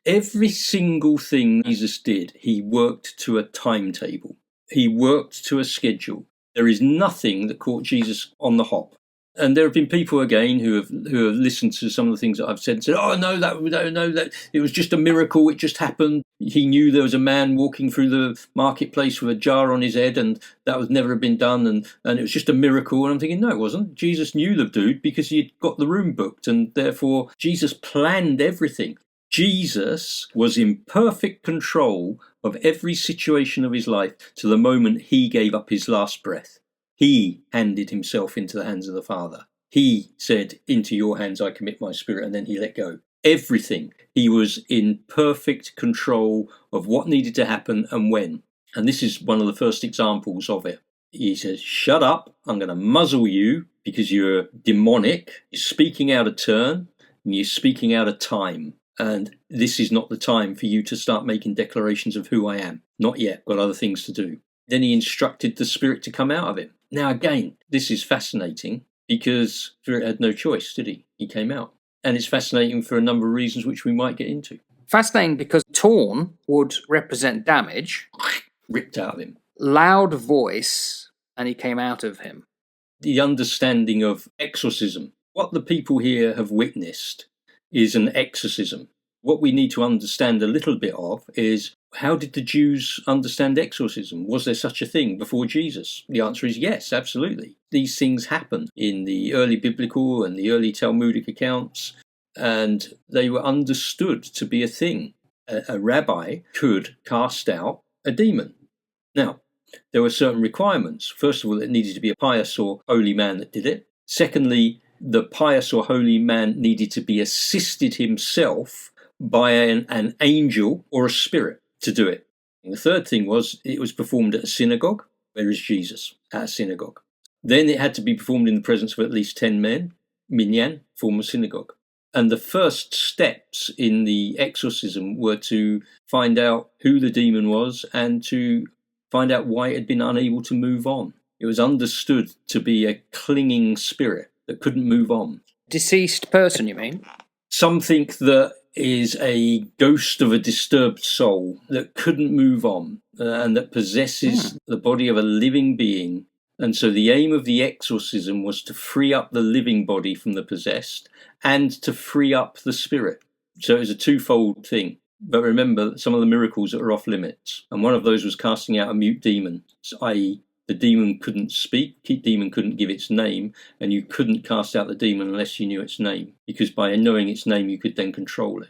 Every single thing Jesus did, he worked to a timetable. He worked to a schedule. There is nothing that caught Jesus on the hop. And there have been people again who have listened to some of the things that I've said and said, "Oh no, that it was just a miracle. It just happened. He knew there was a man walking through the marketplace with a jar on his head, and that was never been done, and it was just a miracle." And I'm thinking, no, it wasn't. Jesus knew the dude because he'd got the room booked, and therefore Jesus planned everything. Jesus was in perfect control of every situation of his life to the moment he gave up his last breath. He handed himself into the hands of the Father. He said, "Into your hands I commit my spirit," and then he let go. Everything. He was in perfect control of what needed to happen and when. And this is one of the first examples of it. He says, "Shut up, I'm going to muzzle you because you're demonic, you're speaking out of turn, and you're speaking out of time. And this is not the time for you to start making declarations of who I am. Not yet, got other things to do." Then he instructed the spirit to come out of him. Now again, this is fascinating because Spirit had no choice, did he? He came out. And it's fascinating for a number of reasons which we might get into. Fascinating because torn would represent damage. Ripped out of him. Loud voice, and he came out of him. The understanding of exorcism. What the people here have witnessed is an exorcism. What we need to understand a little bit of is, how did the Jews understand exorcism? Was there such a thing before Jesus? The answer is yes, absolutely. These things happened in the early biblical and the early Talmudic accounts, and they were understood to be a thing. A rabbi could cast out a demon. Now, there were certain requirements. First of all, it needed to be a pious or holy man that did it. Secondly, the pious or holy man needed to be assisted himself by an angel or a spirit to do it. And the third thing was, it was performed at a synagogue. Where is Jesus? At a synagogue. Then it had to be performed in the presence of at least 10 men. Minyan, form a synagogue. And the first steps in the exorcism were to find out who the demon was and to find out why it had been unable to move on. It was understood to be a clinging spirit that couldn't move on. Deceased person, you mean? Something that is a ghost of a disturbed soul that couldn't move on and that possesses the body of a living being. And so the aim of the exorcism was to free up the living body from the possessed and to free up the spirit. So it was a twofold thing. But remember, some of the miracles that are off limits. And one of those was casting out a mute demon, i.e. the demon couldn't speak, the demon couldn't give its name, and you couldn't cast out the demon unless you knew its name, because by knowing its name you could then control it.